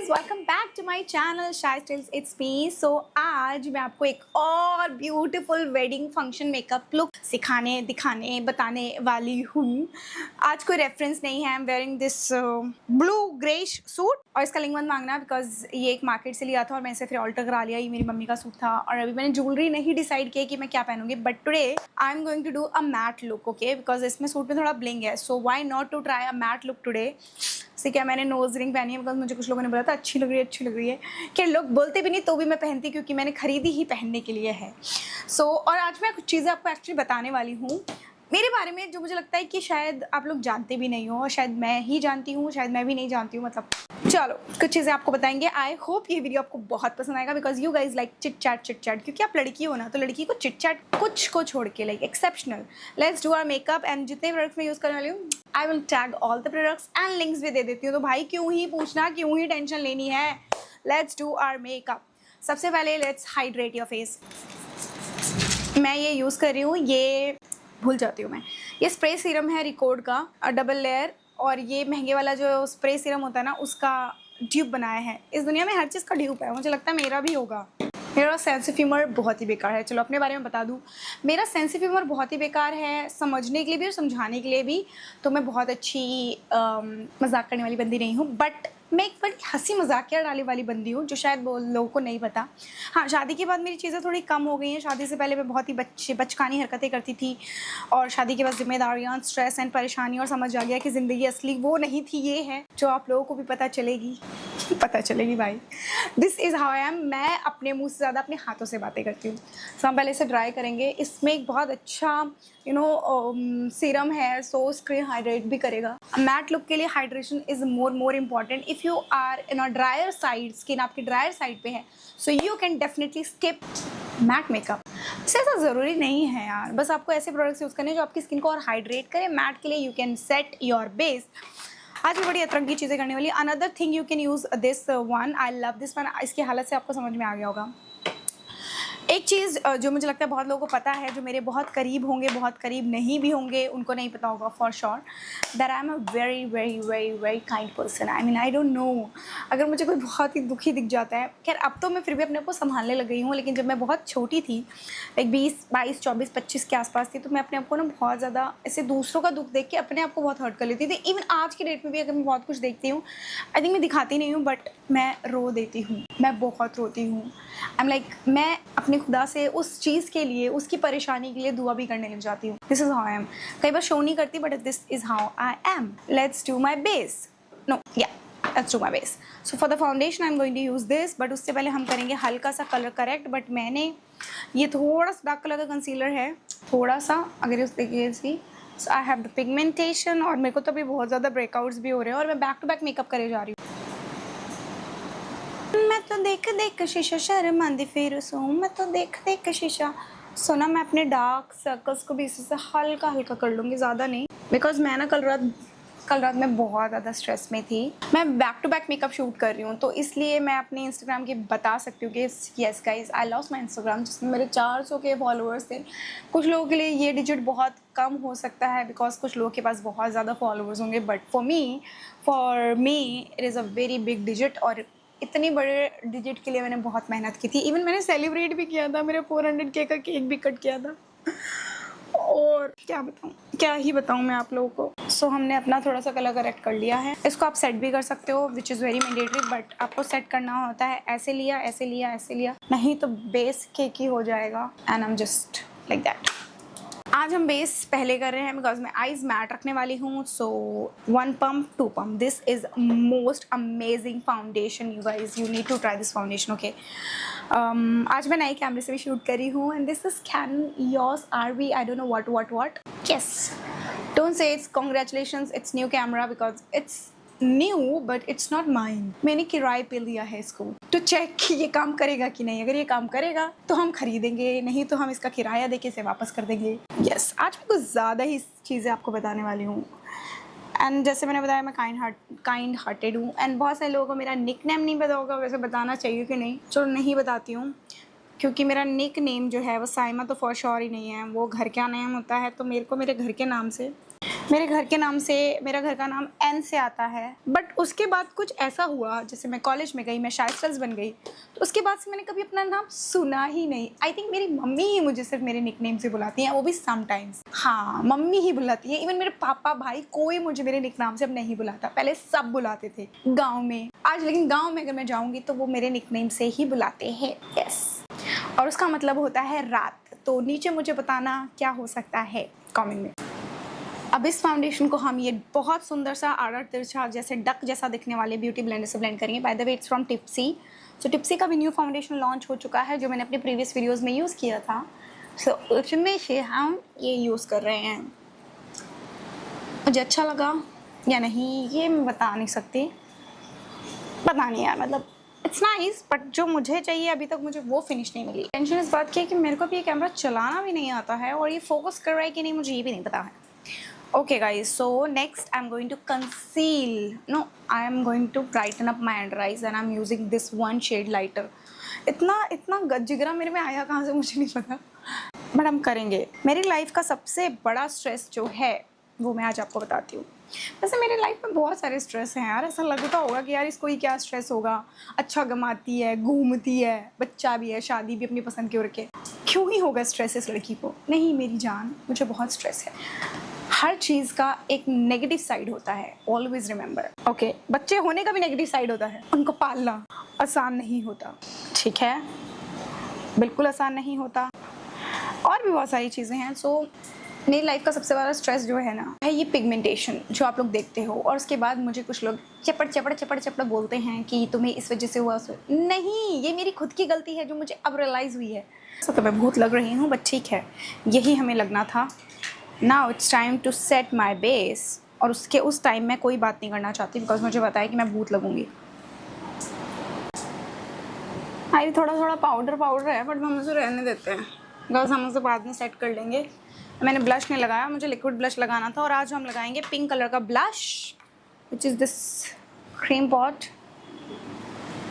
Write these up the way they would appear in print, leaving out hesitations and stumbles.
Welcome back to my channel shy styles it's me. So आज मैं आपको एक और beautiful wedding function makeup look सिखाने दिखाने बताने वाली हूँ। आज कोई रेफरेंस नहीं है। I am wearing this blue greyish suit और इसका लिंक मत मांगना बिकॉज ये एक मार्केट से लिया था और मैं इसे फिर ऑल्टर करा लिया। ये मेरी मम्मी का सूट था और अभी मैंने ज्वेलरी नहीं डिसाइड किया कि मैं क्या पहनूंगी, but today I am going to do a matte look, okay, because इसमें सूट में थोड़ा ब्लिंग है। So why not to try a matte look today. से क्या मैंने नोज रिंग पहनी है बिकॉज मुझे कुछ लोगों ने बोला था अच्छी लग रही है कि लोग बोलते भी नहीं तो भी मैं पहनती क्योंकि मैंने खरीदी ही पहनने के लिए है। और आज मैं कुछ चीज़ें आपको एक्चुअली बताने वाली हूँ मेरे बारे में जो मुझे लगता है कि शायद आप लोग जानते भी नहीं हो और शायद मैं ही जानती हूँ, शायद मैं भी नहीं जानती हूँ। मतलब चलो कुछ चीज़ें आपको बताएंगे। आई होप ये वीडियो आपको बहुत पसंद आएगा because you guys like chit chat क्योंकि आप लड़की हो ना, तो लड़की को चिट चैट कुछ को छोड़ के like exceptional. Let's do our makeup and जितने प्रोडक्ट्स मैं यूज़ करने वाली हूँ I will tag all the products and links भी दे देती हूँ। तो भाई क्यों ही पूछना, क्यों ही टेंशन लेनी है। Let's do our makeup. सबसे पहले लेट्स हाइड्रेट योर फेस। मैं ये यूज़ कर रही हूँ, ये भूल जाती हूँ मैं, ये स्प्रे सीरम है रिकॉर्ड का डबल लेयर, और ये महंगे वाला जो स्प्रे सीरम होता है ना उसका ड्यूब बनाया है। इस दुनिया में हर चीज़ का ड्यूब है, मुझे लगता है मेरा भी होगा। मेरा सेंस ऑफ ह्यूमर बहुत ही बेकार है। चलो अपने बारे में बता दूँ, मेरा सेंस ऑफ ह्यूमर बहुत ही बेकार है, समझने के लिए भी और समझाने के लिए भी। तो मैं बहुत अच्छी मजाक करने वाली बंदी नहीं हूँ, बट मैं एक बड़ी हंसी मजाकिया डाले वाली बंदी हूँ जो शायद लोगों को नहीं पता। हाँ, शादी के बाद मेरी चीज़ें थोड़ी कम हो गई हैं। शादी से पहले मैं बहुत ही बचकानी हरकतें करती थी और शादी के बाद जिम्मेदारियाँ, स्ट्रेस एंड परेशानी, और समझ आ गया कि ज़िंदगी असली वो नहीं थी, ये है जो आप लोगों को भी पता चलेगी भाई। This is how I M. मैं अपने मुंह से ज़्यादा अपने हाथों से बातें करती हूँ। तो हम पहले इसे ड्राई करेंगे। इसमें एक बहुत अच्छा सीरम है, सो स्क्रीन हाइड्रेट भी करेगा। मैट लुक के लिए hydration is more important. If you are in a dryer side, skin आपकी ड्रायर साइड पे है, so you can definitely skip matte makeup. वैसे ऐसा ज़रूरी नहीं है यार, बस आपको ऐसे प्रोडक्ट्स यूज़ करने जो आपकी स्किन को और हाइड्रेट करे। मैट के लिए you can set your base. आज भी बड़ी अतरंगी चीज़ें करने वाली। Another thing you can use this one, I love this one. इसकी हालत से आपको समझ में आ गया होगा। एक चीज़ जो मुझे लगता है बहुत लोगों को पता है, जो मेरे बहुत करीब होंगे, बहुत करीब नहीं भी होंगे, उनको नहीं पता होगा for sure, that I am a very very very very kind person. I mean I don't no, अगर मुझे कोई बहुत ही दुखी दिख जाता है, खैर अब तो मैं फिर भी अपने को संभालने लग गई हूँ, लेकिन जब मैं बहुत छोटी थी, लाइक 20, 22, 24, 25 के आसपास थी, तो मैं अपने आप को ना बहुत ज़्यादा ऐसे दूसरों का दुख देख के अपने आप को बहुत हर्ट कर लेती थी। इवन आज की डेट में भी अगर मैं बहुत कुछ देखती हूँ, आई थिंक मैं दिखाती नहीं हूँ, बट मैं रो देती हूँ, मैं बहुत रोती हूँ। आई एम लाइक, मैं अपने खुदा से उस चीज़ के लिए, उसकी परेशानी के लिए दुआ भी करने लग जाती हूँ। This is how I am. कई बार शो नहीं करती, but this is how I am. Let's do my base. No या let's do my base. So for the foundation I am going to use this, but उससे पहले हम करेंगे हल्का सा कलर करेक्ट। बट मैंने ये थोड़ा सा डार्क कलर का कंसीलर है, थोड़ा सा, अगर उस देखिए इसकी, आई हैव द पिगमेंटेशन, और मेरे को तो अभी बहुत ज़्यादा ब्रेकआउट्स भी हो रहे हैं और मैं बैक टू बैक मेकअप करे जा रही हूँ। मैं तो देख शीशा शर्मांदी फिर सो, मैं तो देख शीशा। सो ना मैं अपने डार्क सर्कल्स को भी इसी से हल्का हल्का कर लूँगी, ज़्यादा नहीं, बिकॉज मैं ना कल रात में बहुत ज़्यादा स्ट्रेस में थी। मैं back to back makeup shoot कर रही हूँ, तो इसलिए मैं अपने इंस्टाग्राम की बता सकती हूँ कि yes guys, I lost my Instagram जिसमें मेरे 400 के फॉलोअर्स थे। कुछ लोगों के लिए ये डिजिट बहुत कम हो सकता है बिकॉज कुछ लोगों के पास बहुत ज़्यादा फॉलोअर्स होंगे, but for me it is a very big digit. और इतनी बड़े डिजिट के लिए मैंने बहुत मेहनत की थी। इवन मैंने सेलिब्रेट भी किया था, मेरे 400K का केक भी कट किया था। और क्या ही बताऊँ मैं आप लोगों को। सो हमने अपना थोड़ा सा कलर करेक्ट कर लिया है। इसको आप सेट भी कर सकते हो, which is very mandatory, but आपको सेट करना होता है ऐसे लिया, नहीं तो बेस केक ही हो जाएगा। And I am just like that. आज हम बेस पहले कर रहे हैं बिकॉज मैं आईज मैट रखने वाली हूँ। So 1 pump 2 pump, this is most amazing foundation. You guys, you need to try this foundation, okay. आज मैं नए कैमरे से भी शूट करी हूँ and this is Canon EOS RV, I don't know what yes, don't say it's congratulations, it's new camera because it's new but it's not mine. मैंने किराए पे लिया है इसको तो चेक कि ये काम करेगा कि नहीं। अगर ये काम करेगा तो हम खरीदेंगे, नहीं तो हम इसका किराया देके इसे वापस कर देंगे। यस, आज मैं कुछ ज़्यादा ही चीज़ें आपको बताने वाली हूँ। एंड जैसे मैंने बताया, मैं काइंड हार्टेड हूँ एंड बहुत सारे लोगों को मेरा निक नेम नहीं पता होगा। वैसे बताना चाहिए कि नहीं, चलो नहीं बताती हूँ, क्योंकि मेरा निक नेम जो है वो साइमा तो फॉर श्योर ही नहीं है, वो घर का नेम होता है। तो मेरे को मेरे घर के नाम से मेरे घर के नाम से, मेरा घर का नाम एन से आता है, बट उसके बाद कुछ ऐसा हुआ, जैसे मैं कॉलेज में गई, मैं शाइस्टर्स बन गई, तो उसके बाद से मैंने कभी अपना नाम सुना ही नहीं। आई थिंक मेरी मम्मी ही मुझे सिर्फ मेरे निकनेम से बुलाती हैं, वो भी समटाइम्स। हाँ, मम्मी ही बुलाती है। इवन मेरे पापा भाई कोई मुझे मेरे निकनाम से अब नहीं बुलाता, पहले सब बुलाते थे गाँव में। आज लेकिन गाँव में अगर मैं जाऊँगी तो वो मेरे निकनेम से ही बुलाते हैं। यस, और उसका मतलब होता है रात। तो नीचे मुझे बताना क्या हो सकता है कमेंट में। अब इस फाउंडेशन को हम ये बहुत सुंदर सा आड़ा तिरछा जैसे डक जैसा दिखने वाले ब्यूटी ब्लेंडर से ब्लेंड करेंगे। Bye the way it's from tipsy. So tipsy का भी न्यू फाउंडेशन लॉन्च हो चुका है, जो मैंने अपने प्रीवियस वीडियोस में यूज़ किया था। सो उसमें से हम ये यूज़ कर रहे हैं। मुझे अच्छा लगा या नहीं ये मैं बता नहीं सकती, पता नहीं यार, मतलब इट्स नाइस, बट जो मुझे चाहिए अभी तक मुझे वो फिनिश नहीं मिली। टेंशन इस बात की है कि मेरे को भी ये कैमरा चलाना भी नहीं आता है, और ये फोकस कर रहा है कि नहीं मुझे ये भी नहीं पता है। Okay guys, so next I'm going to conceal, no, I am going to brighten up my under eyes and I'm using this one shade lighter. इतना गजगरा मेरे में आया कहाँ से मुझे नहीं पता, बट हम करेंगे। मेरी लाइफ का सबसे बड़ा स्ट्रेस जो है वो मैं आज आपको बताती हूँ। वैसे मेरी लाइफ में बहुत सारे स्ट्रेस हैं यार, ऐसा लगता होगा कि यार इसको ही क्या स्ट्रेस होगा, अच्छा कमाती है, घूमती है, बच्चा भी है, शादी भी अपनी पसंद की हो रखी है, क्यों ही होगा स्ट्रेस इस लड़की को। नहीं मेरी जान, मुझे बहुत स्ट्रेस है। हर चीज़ का एक नेगेटिव साइड होता है, ऑलवेज रिमेंबर। ओके, बच्चे होने का भी नेगेटिव साइड होता है, उनको पालना आसान नहीं होता, ठीक है, बिल्कुल आसान नहीं होता, और भी बहुत सारी चीज़ें हैं। सो मेरी लाइफ का सबसे बड़ा स्ट्रेस जो है ना, है ये पिगमेंटेशन जो आप लोग देखते हो। और उसके बाद मुझे कुछ लोग चपड़ बोलते हैं कि तुम्हें इस वजह से हुआ। नहीं, ये मेरी खुद की गलती है जो मुझे अब रियलाइज़ हुई है। तो मैं भूत लग रही हूँ, बट ठीक है, यही हमें लगना था। Now it's time to set my base. और उस टाइम मैं कोई बात नहीं करना चाहती, बिकॉज मुझे पता है कि मैं भूत लगूंगी। आई थोड़ा पाउडर है, बट हम उसे रहने देते हैं, बिकॉज हम उसे बाद में सेट कर लेंगे। मैंने ब्लश नहीं लगाया, मुझे लिक्विड ब्लश लगाना था, और आज हम लगाएंगे पिंक कलर का blush, which is this cream pot.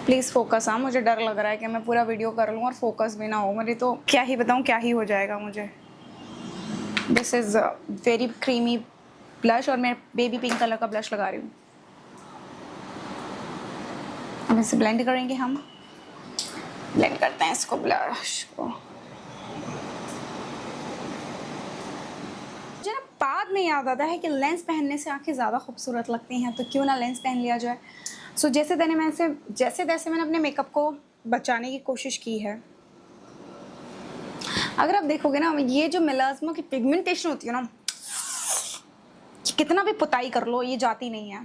Please focus. हाँ, मुझे डर लग रहा है कि मैं पूरा वीडियो कर लूँ और फोकस भी ना हो, मेरी तो क्या ही बताऊँ क्या ही हो जाएगा मुझे। This is very creamy blush, और मैं बेबी पिंक कलर का ब्लश लगा रही हूँ। अब इसे ब्लेंड करेंगे, हम ब्लेंड करते हैं इसको, ब्लश को। मुझे ना बाद में याद आता है कि लेंस पहनने से आंखें ज़्यादा खूबसूरत लगती हैं, तो क्यों ना लेंस पहन लिया जाए। सो जैसे तैसे मैंने अपने मेकअप को बचाने की कोशिश की है। अगर आप देखोगे ना, ये जो मेलास्मा की पिगमेंटेशन होती है ना, कितना भी पुताई कर लो ये जाती नहीं है,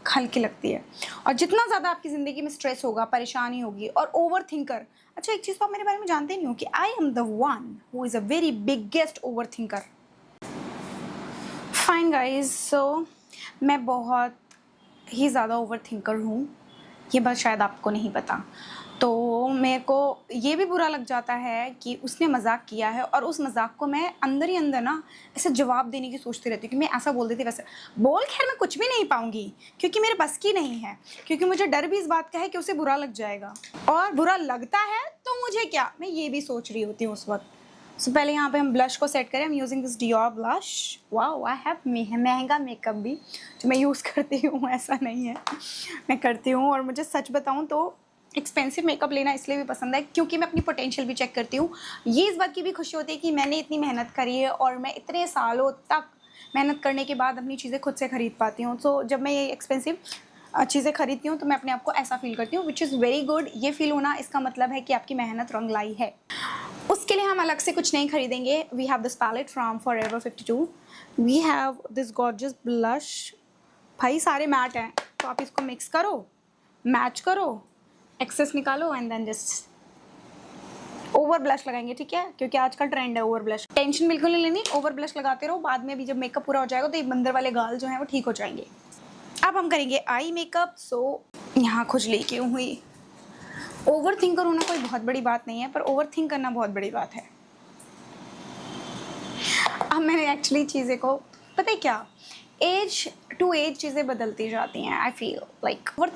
हल्की लगती है। और जितना ज़्यादा आपकी ज़िंदगी में स्ट्रेस होगा, परेशानी होगी, और ओवर थिंकर। अच्छा, एक चीज़ तो आप मेरे बारे में जानते नहीं हो कि I am the one who is a very biggest over thinker. Fine guys, so मैं बहुत ही ज़्यादा ओवर थिंकर हूँ, ये बात शायद आपको नहीं पता। तो मेरे को ये भी बुरा लग जाता है कि उसने मजाक किया है, और उस मजाक को मैं अंदर ही अंदर ना ऐसे जवाब देने की सोचती रहती हूँ कि मैं ऐसा बोल देती वैसे बोल। खैर मैं कुछ भी नहीं पाऊँगी, क्योंकि मेरे बस की नहीं है, क्योंकि मुझे डर भी इस बात का है कि उसे बुरा लग जाएगा, और बुरा लगता है तो मुझे क्या, मैं ये भी सोच रही होती हूँ उस वक्त। सो पहले यहाँ पे हम ब्लश को सेट करें। आई am using this Dior blush. Wow, I have महंगा मेकअप भी जो मैं यूज़ करती हूँ, ऐसा नहीं है, मैं करती हूँ। और मुझे सच बताऊँ तो एक्सपेंसिव मेकअप लेना इसलिए भी पसंद है क्योंकि मैं अपनी पोटेंशियल भी चेक करती हूँ। ये इस बात की भी खुशी होती है कि मैंने इतनी मेहनत करी है, और मैं इतने सालों तक मेहनत करने के बाद अपनी चीज़ें खुद से ख़रीद पाती हूँ। तो जब मैं ये एक्सपेंसिव चीज़ें खरीदती हूँ तो मैं अपने आप को ऐसा फील करती हूँ, विच इज़ वेरी गुड। ये फील होना इसका मतलब है कि आपकी मेहनत रंग लाई है। उसके लिए हम अलग से कुछ नहीं खरीदेंगे। We have this palette from Forever 52। We have this gorgeous blush. भाई सारे मैट हैं, तो आप इसको मिक्स करो, मैच करो, एक्सेस निकालो, and then just over blush लगाएंगे, ठीक है, क्योंकि आज का ट्रेंड है ओवर ब्लश। टेंशन बिल्कुल नहीं लेनी, ओवर ब्लश लगाते रहो, बाद में भी जब मेकअप पूरा हो जाएगा तो ये बंदर वाले गाल जो हैं वो ठीक हो जाएंगे। अब हम करेंगे आई मेकअप। सो यहाँ खुजली क्यों हुई? ओवर थिंकर होना कोई बहुत बड़ी बात नहीं है, पर ओवर थिंक करना बहुत बड़ी बात है। अब मैंने एक्चुअली चीज़ें को, पता है क्या, एज टू एज चीज़ें बदलती जाती हैं। I feel like over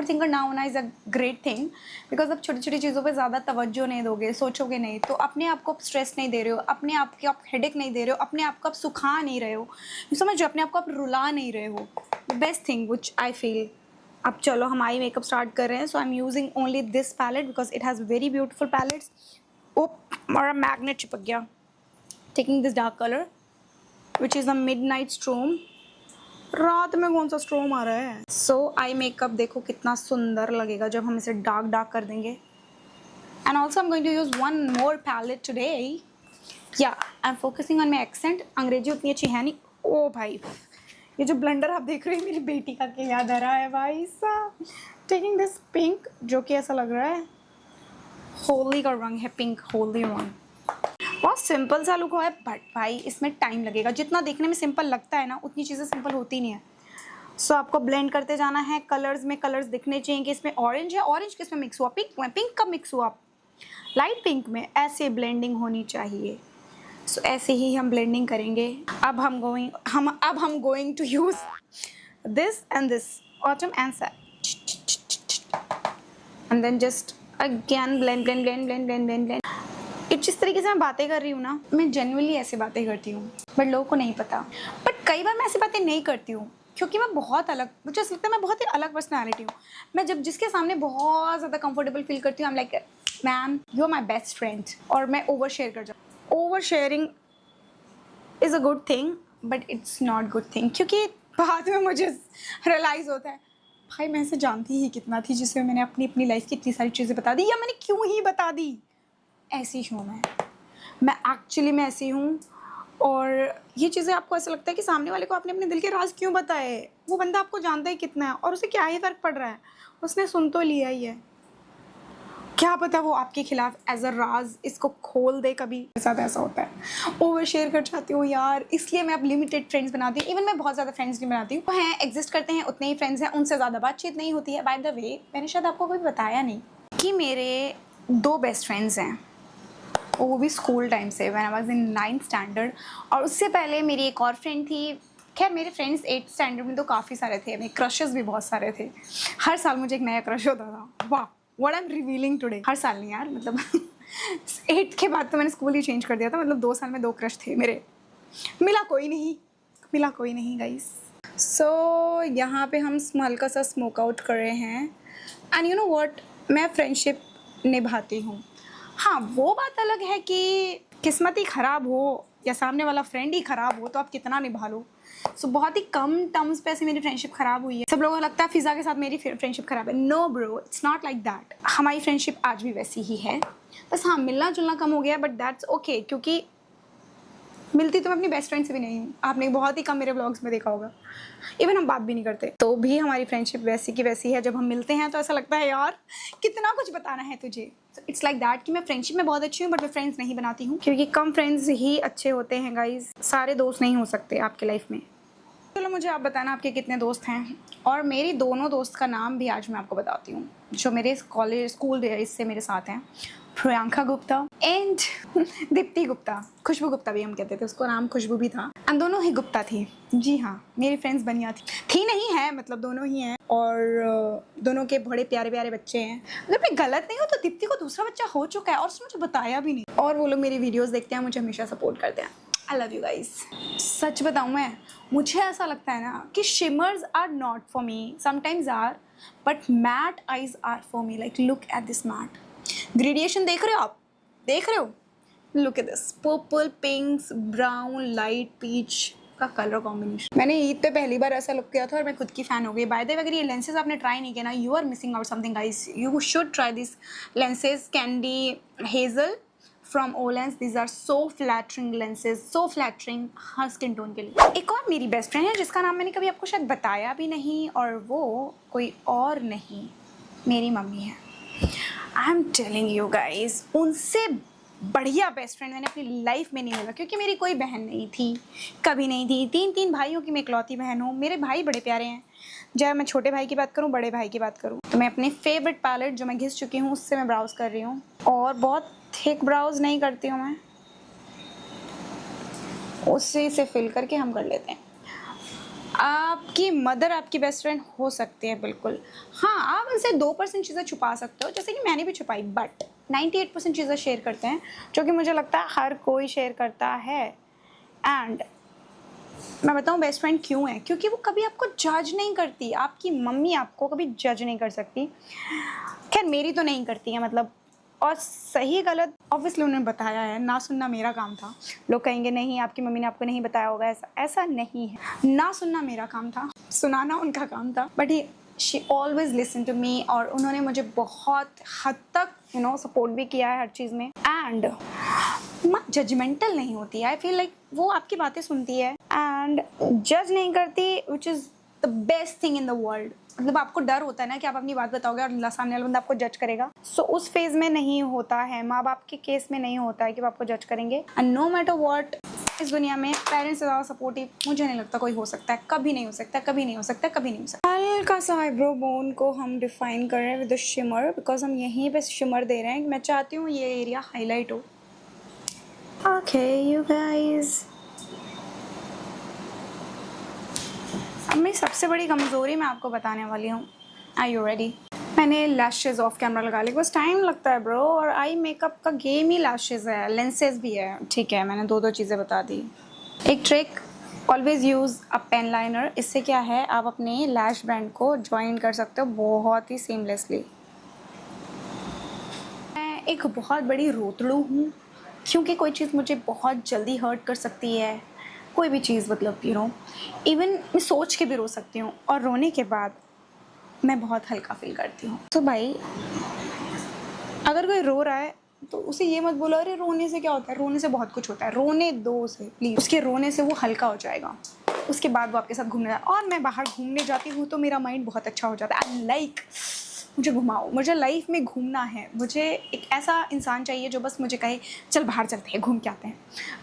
thinker ना होना is a great thing, because आप छोटी छोटी चीज़ों पे ज़्यादा तवज्जो नहीं दोगे, सोचोगे नहीं, तो अपने आप को आप स्ट्रेस नहीं दे रहे हो, अपने आप के आप हेडेक नहीं दे रहे हो, अपने आप को आप सुखा नहीं रहे हो, समझ अपने आप को आप रुला नहीं रहे हो। The best thing which I feel. अब चलो हम आई मेकअप स्टार्ट कर रहे हैं। So I am using only this palette because it has very beautiful palettes. ओ हमारा मैग्नेट चिपक गया। Taking this dark colour which is the midnight storm. रात में कौन सा स्ट्रोम आ रहा है। सो आई मेकअप देखो कितना सुंदर लगेगा जब हम इसे डार्क डार्क कर देंगे। And also I am going to use one more palette today. या I am focusing on my accent. अंग्रेजी उतनी अच्छी है नहीं। ओ भाई, ये जो ब्लेंडर आप देख रहे हैं मेरी बेटी का के याद आ रहा है भाई साहब। टेकिंग दिस पिंक, जो कि ऐसा लग रहा है होली का रंग है, पिंक होली रंग। बहुत सिंपल सा लुक है, बट भाई इसमें टाइम लगेगा। जितना देखने में सिंपल लगता है ना, उतनी चीज़ें सिंपल होती नहीं है। सो आपको ब्लेंड करते जाना है। कलर्स में कलर्स दिखने चाहिए कि इसमें ऑरेंज है, ऑरेंज किस में मिक्स हुआ, पिंक में, पिंक कब मिक्स हुआ, लाइट पिंक में, ऐसे ब्लेंडिंग होनी चाहिए। सो ऐसे ही हम ब्लेंडिंग करेंगे। अब हम going to use this and this autumn and sat and then just again blend blend blend blend blend blend blend. जिस तरीके से मैं बातें कर रही हूँ ना, मैं जेन्युइनली ऐसे बातें करती हूँ, बट लोगों को नहीं पता। बट कई बार मैं ऐसी बातें नहीं करती हूँ क्योंकि मैं बहुत अलग, मुझे ऐसा लगता है मैं बहुत ही अलग पर्सनैलिटी हूँ। मैं जब जिसके सामने बहुत ज़्यादा कंफर्टेबल फील करती हूँ, I am like ma'am you are my best friend, और मैं ओवर शेयर कर जाऊँ। Over sharing is a good thing but it's not good thing, क्योंकि बाद में मुझे रियलाइज़ होता है भाई मैं इसे जानती ही कितना थी, जिससे मैंने अपनी लाइफ की इतनी सारी चीज़ें बता दी, या मैंने क्यों ही बता दी। ऐसी हूँ मैं एक्चुअली में ऐसी हूँ। और ये चीज़ें आपको ऐसा लगता है कि सामने वाले को आपने अपने दिल के राज क्यों बताए, वो बंदा आपको जानता ही कितना है और उसे क्या ही फ़र्क पड़ रहा है, उसने सुन तो लिया ही है, क्या पता वो आपके खिलाफ एज अ राज इसको खोल दे। कभी मेरे साथ ऐसा होता है, ओवर शेयर कर जाती हूँ यार, इसलिए मैं अब लिमिटेड फ्रेंड्स बनाती हूँ। इवन मैं बहुत ज़्यादा फ्रेंड्स नहीं बनाती हूँ, वो हैं एग्जिस्ट करते हैं, उतने ही फ्रेंड्स हैं, उनसे ज़्यादा बातचीत नहीं होती है। बाय द वे मैंने शायद आपको कभी बताया नहीं कि मेरे 2 बेस्ट फ्रेंड्स हैं, वो भी स्कूल टाइम से, when I was in 9th standard. और उससे पहले मेरी एक और फ्रेंड थी। खैर मेरे फ्रेंड्स 8th स्टैंडर्ड में तो काफ़ी सारे थे, मेरे क्रशेस भी बहुत सारे थे। हर साल मुझे एक नया क्रश होता था। वाह what I am revealing today. हर साल नहीं यार, मतलब 8th के बाद तो मैंने स्कूल ही चेंज कर दिया था, मतलब 2 साल में 2 क्रश थे मेरे। मिला कोई नहीं गाइस। सो यहाँ पे हम हल्का सा स्मोक आउट कर रहे हैं। एंड यू नो व्हाट, मैं फ्रेंडशिप निभाती हूँ। हाँ वो बात अलग है कि किस्मत ही ख़राब हो या सामने वाला फ्रेंड ही ख़राब हो तो आप कितना निभा लो। सो बहुत ही कम टर्म्स पे ऐसे मेरी फ्रेंडशिप ख़राब हुई है। सब लोगों को लगता है फ़िज़ा के साथ मेरी फ्रेंडशिप ख़राब है। No bro, it's not like that. हमारी फ्रेंडशिप आज भी वैसी ही है, बस हाँ मिलना जुलना कम हो गया, बट दैट्स ओके, क्योंकि मिलती तो मैं अपनी बेस्ट फ्रेंड से भी नहीं हूँ। आपने बहुत ही कम मेरे व्लॉग्स में देखा होगा, इवन हम बात भी नहीं करते, तो भी हमारी फ्रेंडशिप वैसी की वैसी है। जब हम मिलते हैं तो ऐसा लगता है यार कितना कुछ बताना है तुझे। इट्स लाइक दैट कि मैं फ्रेंडशिप में बहुत अच्छी हूँ, बट मैं फ्रेंड्स नहीं बनाती हूँ, क्योंकि कम फ्रेंड्स ही अच्छे होते हैं गाइज। सारे दोस्त नहीं हो सकते आपके लाइफ में। चलो मुझे आप बताना आपके कितने दोस्त हैं। और मेरी दोनों दोस्त का नाम भी आज मैं आपको बताती हूँ, जो मेरे कॉलेज स्कूल डेज से मेरे साथ हैं। प्रियंका गुप्ता एंड दीप्ति गुप्ता। खुशबू गुप्ता भी हम कहते थे, उसको नाम खुशबू भी था, एंड दोनों ही गुप्ता थी। जी हाँ, मेरी फ्रेंड्स बनिया थी नहीं है, मतलब दोनों ही हैं। और दोनों के बड़े प्यारे प्यारे बच्चे हैं। अगर मैं गलत नहीं हूँ तो दीप्ति को दूसरा बच्चा हो चुका है और उसने मुझे बताया भी नहीं। और वो लोग मेरी वीडियोज़ देखते हैं, मुझे हमेशा सपोर्ट करते हैं। I love you guys. सच बताऊँ मैं, मुझे ऐसा लगता है ना कि shimmers are not for me, sometimes are, but matte eyes are for me. Like look at this matte gradation, देख रहे हो आप, देख रहे हो, look at this purple, pinks, brown, light peach का कलर कॉम्बिनेशन। मैंने ईद पे पहली बार ऐसा लुक किया था और मैं खुद की फ़ैन हो गई। बाय द वे अगर ये लेंसेज आपने ट्राई नहीं किया ना, you are missing out something guys, you should try this lenses, candy hazel from Olens. These are so flattering lenses, so flattering हर स्किन टोन के लिए। एक और मेरी बेस्ट फ्रेंड है जिसका नाम मैंने कभी आपको शायद बताया भी नहीं, और वो कोई और नहीं, मेरी मम्मी है। I am telling you guys, उनसे बढ़िया बेस्ट फ्रेंड मैंने अपनी लाइफ में नहीं मिला, क्योंकि मेरी कोई बहन नहीं थी, कभी नहीं थी। 3 भाइयों की मैं इकलौती बहन हूँ। मेरे भाई बड़े प्यारे हैं, चाहे मैं छोटे भाई की बात करूँ, बड़े भाई की बात करूँ। तो मैं अपने फेवरेट पैलेट जो मैं घिस चुकी हूँ उससे मैं ब्राउज़ कर रही हूँ, और बहुत थिक ब्राउज़ नहीं करती हूँ मैं, उससे इसे फिल करके हम कर लेते हैं। आपकी मदर आपकी बेस्ट फ्रेंड हो सकती है बिल्कुल। हाँ, आप उनसे 2% चीज़ें छुपा सकते हो, जैसे कि मैंने भी छुपाई, बट 98% चीज़ें शेयर करते हैं, जो कि मुझे लगता है हर कोई शेयर करता है। एंड मैं बताऊँ बेस्ट फ्रेंड क्यों है? क्योंकि वो कभी आपको जज नहीं करती, आपकी मम्मी आपको कभी जज नहीं कर सकती। ख़ैर मेरी तो नहीं करती है मतलब, और सही गलत ऑब्वियसली उन्होंने बताया है, ना सुनना मेरा काम था। लोग कहेंगे नहीं आपकी मम्मी ने आपको नहीं बताया होगा, ऐसा नहीं है। ना सुनना मेरा काम था, सुनाना उनका काम था। But he she always listen to me, और उन्होंने मुझे बहुत हद तक सपोर्ट भी किया है हर चीज़ में। एंड जजमेंटल नहीं होती, आई फील लाइक वो आपकी बातें सुनती है एंड जज नहीं करती, विच is the best thing in the world. मतलब आपको डर होता है ना कि आप अपनी बात बताओगे और सामने वाला बंदा आपको जज करेगा, सो उस फेज में नहीं होता है, माँ बाप के केस में नहीं होता है कि वो आपको जज करेंगे। एंड नो मैटर व्हाट, इस दुनिया में पेरेंट्स से ज़्यादा सपोर्टिव मुझे नहीं लगता कोई हो सकता है, कभी नहीं हो सकता, कभी नहीं हो सकता, कभी नहीं हो सकता। हल्का सा आईब्रो बोन को हम डिफाइन कर रहे हैं विद शिमर, बिकॉज हम यहीं पे शिमर दे रहे हैं। मैं चाहती हूँ ये एरिया हाईलाइट हो। Okay, you guys. अब मेरी सबसे बड़ी कमज़ोरी मैं आपको बताने वाली हूँ। Are you ready? मैंने लैशेज़ ऑफ कैमरा लगा ली, बस टाइम लगता है ब्रो, और आई मेकअप का गेम ही लैशेज़ है, लेंसेज भी है। ठीक है, मैंने दो चीज़ें बता दी। एक trick, always use a pen liner. इससे क्या है, आप अपने लैश बैंड को ज्वाइन कर सकते हो बहुत ही सीमलेसली। मैं एक बहुत बड़ी रोतड़ू हूँ, क्योंकि कोई चीज़ मुझे बहुत जल्दी हर्ट कर सकती है। कोई भी चीज़ मतलब इवन मैं सोच के भी रो सकती हूँ, और रोने के बाद मैं बहुत हल्का फील करती हूँ। तो भाई अगर कोई रो रहा है तो उसे ये मत बोलो अरे रोने से क्या होता है, रोने से बहुत कुछ होता है, रोने दो उसे प्लीज़। उसके रोने से वो हल्का हो जाएगा, उसके बाद वो आपके साथ घूमने जाए। और मैं बाहर घूमने जाती हूँ तो मेरा माइंड बहुत अच्छा हो जाता है। आई लाइक, मुझे घुमाओ, मुझे लाइफ में घूमना है। मुझे एक ऐसा इंसान चाहिए जो बस मुझे कहे चल बाहर चलते हैं, घूम के आते हैं,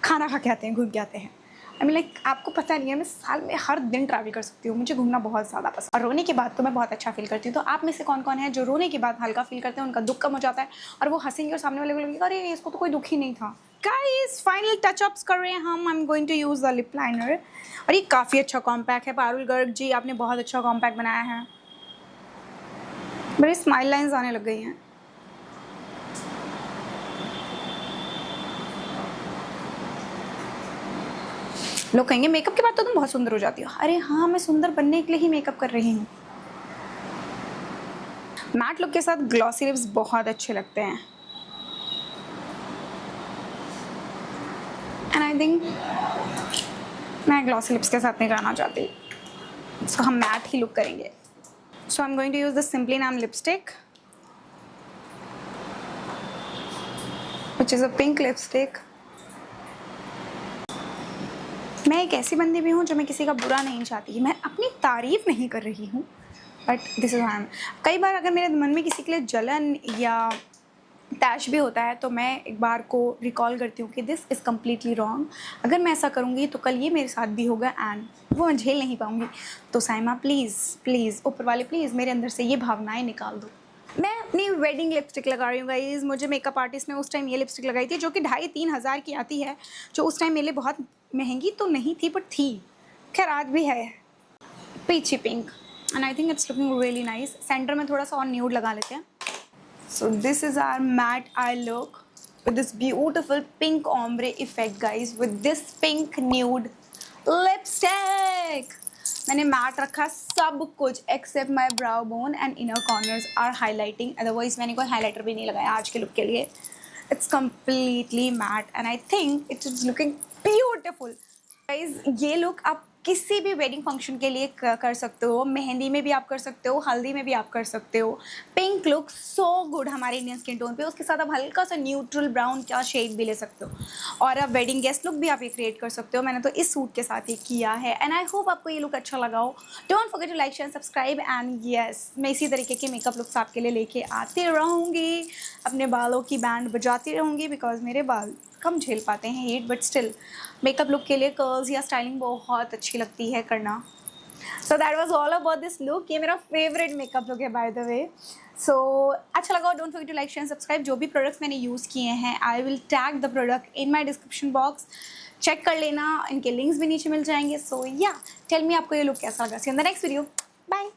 खाना खा के आते हैं, घूम के आते हैं। आई मीन लाइक आपको पता नहीं है, मैं साल में हर दिन ट्रैवल कर सकती हूँ, मुझे घूमना बहुत ज़्यादा पसंद। और रोने के बाद तो मैं बहुत अच्छा फील करती हूँ। तो आप में से कौन कौन है जो रोने के बाद हल्का फील करते हैं, उनका दुख कम हो जाता है और वो हंसेंगे और सामने वाले को लगेगा अरे इसको तो कोई दुख ही नहीं था। गाइस फाइनल टचअप्स कर रहे हैं हम। I am going to use the lip liner, और ये काफ़ी अच्छा कॉम्पैक्ट है। पारुल गर्ग जी आपने बहुत अच्छा कॉम्पैक्ट बनाया है। मेरी स्माइल लाइंस आने लग गई हैं। लोग कहेंगे मेकअप के बाद तो तुम बहुत सुंदर हो जाती हो। अरे हाँ, मैं सुंदर बनने के लिए ही मेकअप कर रही हूँ। मैट लुक के साथ ग्लॉसी लिप्स बहुत अच्छे लगते हैं, एंड आई थिंक मैं ग्लॉसी लिप्स के साथ नहीं रहना चाहती, सो हम मैट ही लुक करेंगे। So I am going to use the simply नाम lipstick, which is a pink lipstick. मैं एक ऐसी बंदी भी हूँ जो मैं किसी का बुरा नहीं चाहती, मैं अपनी तारीफ़ नहीं कर रही हूँ, but this is I am. कई बार अगर मेरे मन में किसी के लिए जलन या टैश भी होता है तो मैं एक बार को रिकॉल करती हूँ कि दिस इज़ कम्प्लीटली रॉन्ग। अगर मैं ऐसा करूँगी तो कल ये मेरे साथ भी होगा एंड वो मैं झेल नहीं पाऊँगी। तो साइमा प्लीज़ प्लीज़ ऊपर वाले प्लीज़ मेरे अंदर से ये भावनाएं निकाल दो। मैं अपनी वेडिंग लिपस्टिक लगा रही हूँ गाइज़। मुझे मेकअप आर्टिस्ट ने उस टाइम ये लिपस्टिक लगाई थी जो कि 2,500-3,000 की आती है, जो उस टाइम मेरे लिए बहुत महंगी तो नहीं थी बट थी। खैर आज भी है, peachy pink, and I think it's looking really nice. Centre में थोड़ा सा और न्यूड लगा लेते हैं। So this is our matte eye look with this beautiful pink ombre effect guys, with this pink nude lipstick. मैंने मैट रखा सब कुछ except my brow bone and inner corners are highlighting, otherwise मैंने कोई highlighter भी नहीं लगाया आज के लुक के लिए। It's completely mat and I think it is looking beautiful guys. ये लुक आप किसी भी वेडिंग फंक्शन के लिए कर सकते हो, मेहंदी में भी आप कर सकते हो, हल्दी में भी आप कर सकते हो। पिंक लुक सो गुड हमारे इंडियन स्किन टोन पे, उसके साथ आप हल्का सा न्यूट्रल ब्राउन का शेड भी ले सकते हो, और अब वेडिंग गेस्ट लुक भी आप ये क्रिएट कर सकते हो। मैंने तो इस सूट के साथ ही किया है एंड आई होप आपको ये लुक अच्छा लगा हो। Don't forget to like share subscribe and yes, मैं इसी तरीके के मेकअप लुक्स आपके लिए लेके आती रहूँगी, अपने बालों की बैंड बजाती रहूँगी, बिकॉज मेरे बाल कम झेल पाते हैं heat, but still makeup look के लिए कर्ल्स या स्टाइलिंग बहुत अच्छी लगती है करना। So that was all about this look. ये मेरा फेवरेट मेकअप लुक है बाय द वे। सो अच्छा लगा, don't forget to like share subscribe. जो भी प्रोडक्ट्स मैंने यूज़ किए हैं I will tag the product in my description box, check कर लेना, इनके लिंक्स भी नीचे मिल जाएंगे। सो या टेल मी आपको ये लुक कैसा लगा। See in the next video, bye.